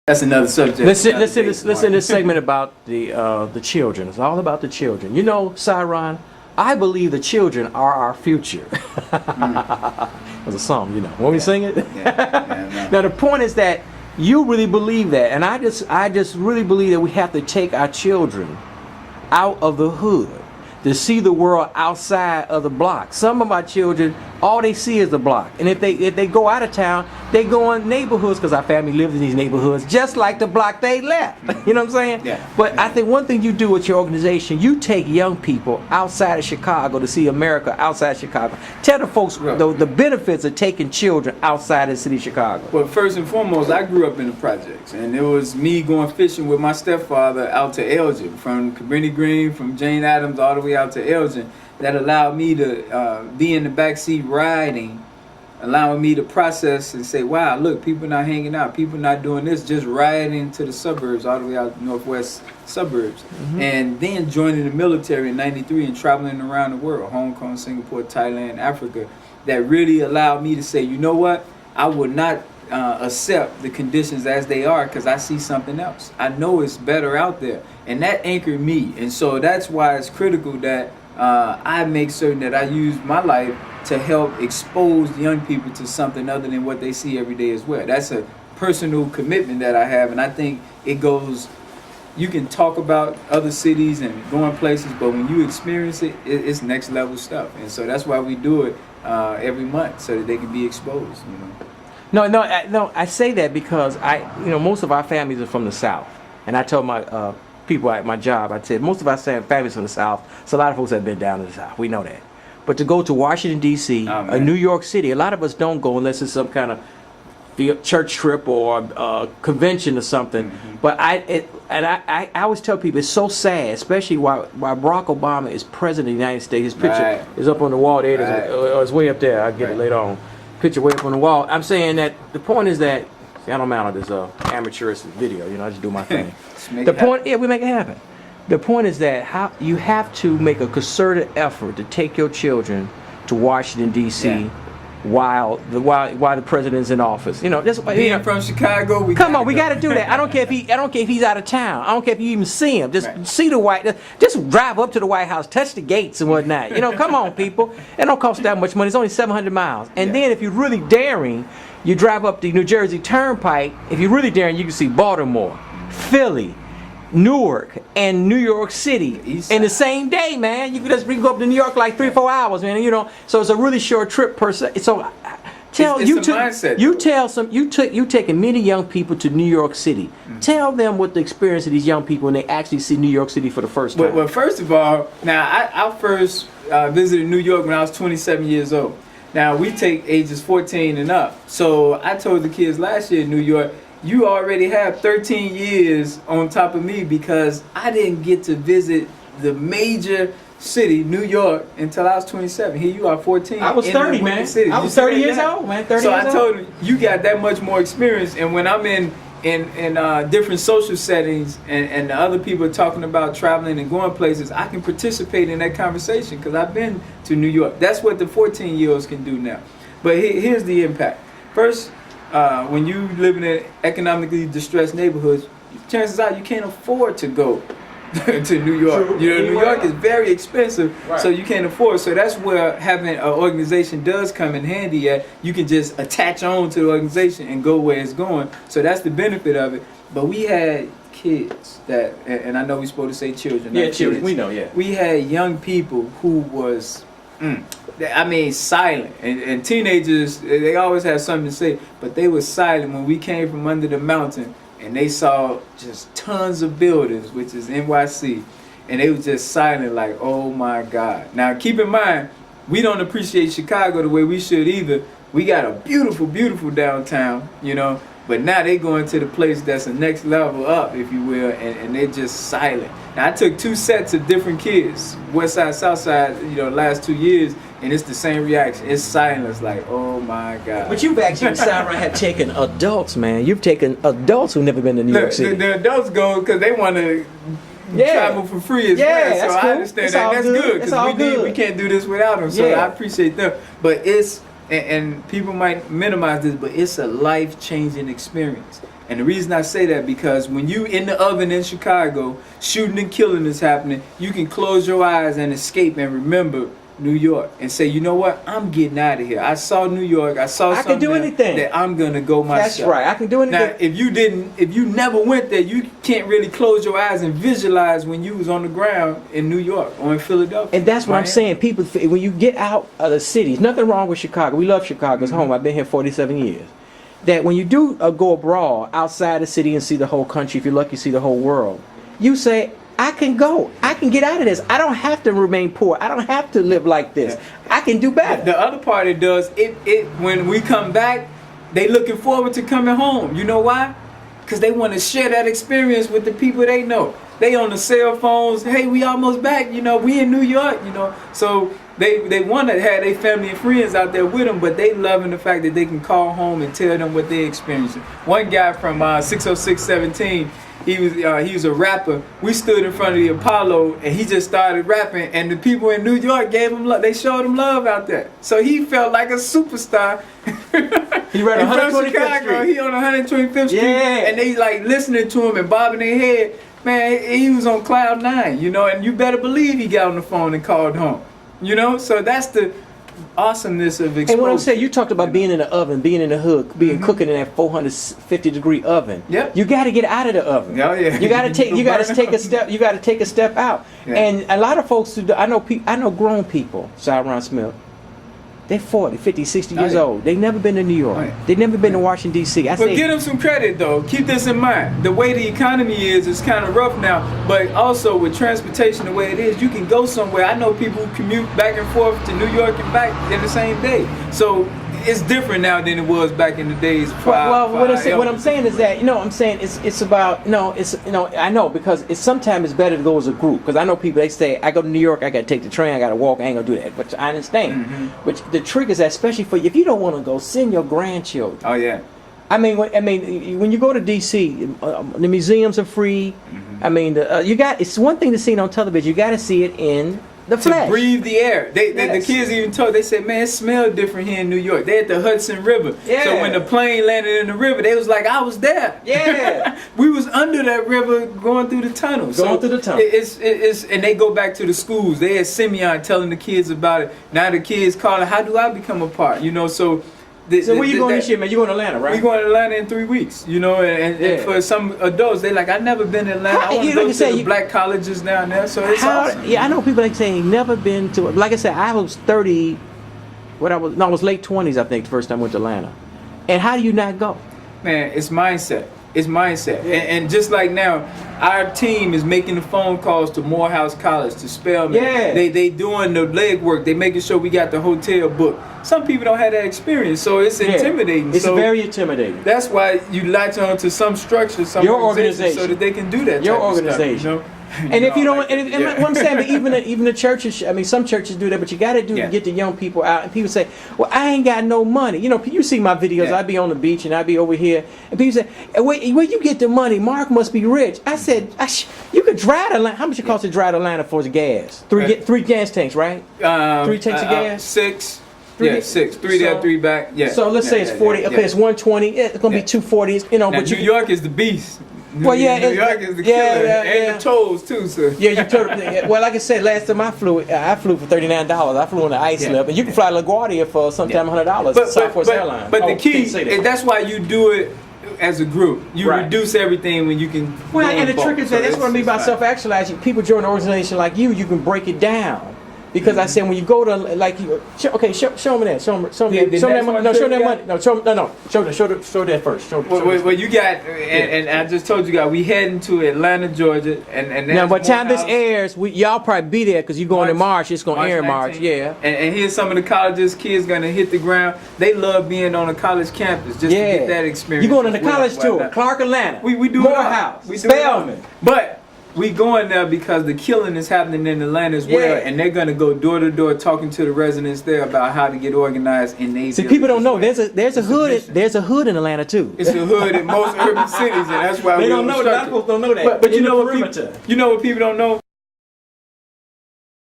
That's another subject. Listen this segment about the children. It's all about the children. You know, Cyron, I believe the children are our future. There's a song, you know. Want me to sing it? No. Now the point is that you really believe that, and I just really believe that we have to take our children out of the hood to see the world outside of the block. Some of my children, all they see is the block, and if they go out of town, they go in neighborhoods, because our family lives in these neighborhoods just like the block they left. You know what I'm saying? Yeah. But I think one thing you do with your organization, you take young people outside of Chicago to see America outside Chicago. Tell the folks the benefits of taking children outside of the city of Chicago. Well, first and foremost, I grew up in the projects, and it was me going fishing with my stepfather out to Elgin, from Cabrini Green, from Jane Addams all the way out to Elgin. That allowed me to be in the backseat riding, allowing me to process and say, wow, look, people not hanging out, people not doing this, just riding to the suburbs, all the way out northwest suburbs. And then joining the military in '93 and traveling around the world, Hong Kong, Singapore, Thailand, Africa. That really allowed me to say, you know what, I will not accept the conditions as they are, because I see something else. I know it's better out there, and that anchored me. And so that's why it's critical that I make certain that I use my life to help expose young people to something other than what they see every day as well. That's a personal commitment that I have, and I think it goes, you can talk about other cities and going places, but when you experience it, it's next level stuff. And so that's why we do it every month, so that they can be exposed, you know. No, I say that because most of our families are from the South, and I told my people at my job, I said most of our families from the South, so a lot of folks have been down to the South, we know that. But to go to Washington, D.C., New York City, a lot of us don't go unless it's some kind of church trip or convention or something. But I always tell people, it's so sad, especially while Barack Obama is president of the United States. His picture is up on the wall there, or it's way up there, I'll get it later on. Picture way up on the wall. I'm saying that the point is that, see, I don't mind all this amateurish video, I just do my thing. The point, we make it happen. The point is that you have to make a concerted effort to take your children to Washington, D.C. While the president's in office. Just being from Chicago, we got to do that. I don't care if he's out of town. I don't care if you even see him. Just see the just drive up to the White House, touch the gates and whatnot. Come on, people. It don't cost that much money. It's only 700 miles. And then if you're really daring, you drive up the New Jersey Turnpike. If you're really daring, you can see Baltimore, Philly, Newark, and New York City in the same day, man. You can go up to New York like 3-4 hours, man. So it's a really short trip per se. So you taking many young people to New York City. Tell them what the experience of these young people when they actually see New York City for the first time. Well, first of all, now I first visited New York when I was 27 years old. Now we take ages 14 and up. So I told the kids last year in New York, you already have 13 years on top of me, because I didn't get to visit the major city, New York, until I was 27. Here you are, 14. I was 30, man. I was 30 years old, man. 30 so years I told him, you got that much more experience. And when I'm in different social settings and the other people are talking about traveling and going places, I can participate in that conversation because I've been to New York. That's what the 14-year-olds can do now. But here's the impact. First, when you live in an economically distressed neighborhoods, chances are you can't afford to go to New York. True. New York is very expensive, so you can't afford. So that's where having an organization does come in handy. At you can just attach on to the organization and go where it's going. So that's the benefit of it. But we had kids that, and I know we're supposed to say children. Yeah, children. Kids. We know. Yeah. We had young people who was. Silent. And teenagers, they always have something to say, but they were silent when we came from under the mountain and they saw just tons of buildings, which is NYC, and they were just silent like, oh my God. Now keep in mind, we don't appreciate Chicago the way we should either. We got a beautiful, beautiful downtown, but now they going to the place that's the next level up, if you will, and they're just silent. Now I took 2 sets of different kids, West Side, South Side, last 2 years, and it's the same reaction. It's silence, like, oh my God. But you've actually, Sarah, have taken adults, man. You've taken adults who've never been to New York City. The adults go because they want to travel for free as well. So I understand that. That's good because we can't do this without them. So I appreciate them. But it's, and people might minimize this, but it's a life-changing experience. And the reason I say that because when you in the oven in Chicago, shooting and killing is happening, you can close your eyes and escape and remember New York and say, you know what, I'm getting out of here. I saw New York. I saw something can do anything. that I'm gonna go myself. That's right. I can do anything. Now, if you never went there, you can't really close your eyes and visualize when you was on the ground in New York or in Philadelphia. And that's what I'm saying. People, when you get out of the cities, nothing wrong with Chicago. We love Chicago. It's home. I've been here 47 years. That when you do go abroad, outside the city and see the whole country, if you're lucky, see the whole world, you say, I can go. I can get out of this. I don't have to remain poor. I don't have to live like this. I can do better. The other part it does, when we come back, they looking forward to coming home. You know why? Because they want to share that experience with the people they know. They on the cell phones. Hey, we almost back. You know, we in New York. You know, so they want to have their family and friends out there with them, but they loving the fact that they can call home and tell them what they experiencing. One guy from 60617. He was a rapper. We stood in front of the Apollo and he just started rapping, and the people in New York gave him love. They showed him love out there. So he felt like a superstar. He ran 125th Street. He on 125th Street, Yeah. and they like listening to him and bobbing their head. Man, he was on cloud 9, you know, and you better believe he got on the phone and called home. You know, so that's the awesomeness of exposure. And what I'm saying, you talked about being in the oven, being in the hood, cooking in that 450-degree oven. Yep. You got to get out of the oven. Oh, yeah. You got to take a step. You got to take a step out. Yeah. And a lot of folks who I know grown people, Ron Smith. They're 40, 50, 60 years old. They've never been to New York. They've never been to Washington, D.C. But give them some credit, though. Keep this in mind. The way the economy is kind of rough now, but also with transportation the way it is, you can go somewhere. I know people who commute back and forth to New York and back in the same day. So it's different now than it was back in the days. What I'm saying is that, I'm saying it's about, I know, because sometimes it's better to go as a group. Because I know people, they say, I go to New York, I got to take the train, I got to walk, I ain't going to do that. Which I understand. But the trick is that, especially for you, if you don't want to go, send your grandchildren. Oh, yeah. I mean, when you go to D.C., the museums are free. I mean, it's one thing to see it on television. You got to see it in the flesh. To breathe the air. The kids even told, they said, man, it smells different here in New York. They at the Hudson River. Yeah. So when the plane landed in the river, they was like, I was there. Yeah. We was under that river going through the tunnel. It's and they go back to the schools. They had Simeon telling the kids about it. Now the kids calling, how do I become a part? So where you going this year, man? You going to Atlanta, right? We going to Atlanta in 3 weeks, and for some adults, they like, I never been to Atlanta. I want to go to the black colleges down there, so it's awesome. Yeah, I know people like saying never been to, like I said, I was 30, I was late 20s, I think, the first time I went to Atlanta. And how do you not go? Man, it's mindset. It's mindset. Yeah. And just like now, our team is making the phone calls to Morehouse College, to Spelman. Yeah. They doing the legwork. They making sure we got the hotel booked. Some people don't have that experience, so it's intimidating. It's very intimidating. That's why you latch on to some structure, your organization, so that they can do that. Your organization. Stuff, And if you don't, what I'm saying, but even the churches, I mean, some churches do that, but you got to get the young people out. And people say, well, I ain't got no money. You see my videos. I be on the beach and I be over here, and people say, where you get the money? Mark must be rich. I said, you could drive to Atlanta. How much it cost to drive to Atlanta for the gas? Three gas tanks, right? 3 tanks of gas. 6. Yeah, 6. 3 there, 3 back. Yeah. So let's say it's 40. Okay, it's 120. It's gonna be 240. Now, but New York is the beast. New York is the killer, and the tolls too, sir. Yeah, well, like I said, last time I flew for $39. I flew on the ice lip, and you can fly LaGuardia for sometimes $100. Southwest Airlines. But the key, that's why you do it as a group. You reduce everything when you can. Well, and the trick is that's what I mean by self-actualizing. People join an organization like you can break it down. Because I said when you go to show me that, show that first. Well, you got, and I just told you guys, we heading to Atlanta, Georgia, and now by the time this airs, y'all probably be there because you're going in March. It's going to air in March, yeah. And here's some of the colleges kids gonna hit the ground. They love being on a college campus just to get that experience. You're going on the college tour, Clark, Atlanta. We do Morehouse, Spelman, but. We going there because the killing is happening in Atlanta as well, and they're gonna go door to door talking to the residents there about how to get organized in these. See, people don't know there's a hood. There's a hood in Atlanta too. It's a hood in most urban cities, and that's why they don't know. A lot of folks don't know that. But you know what people don't know?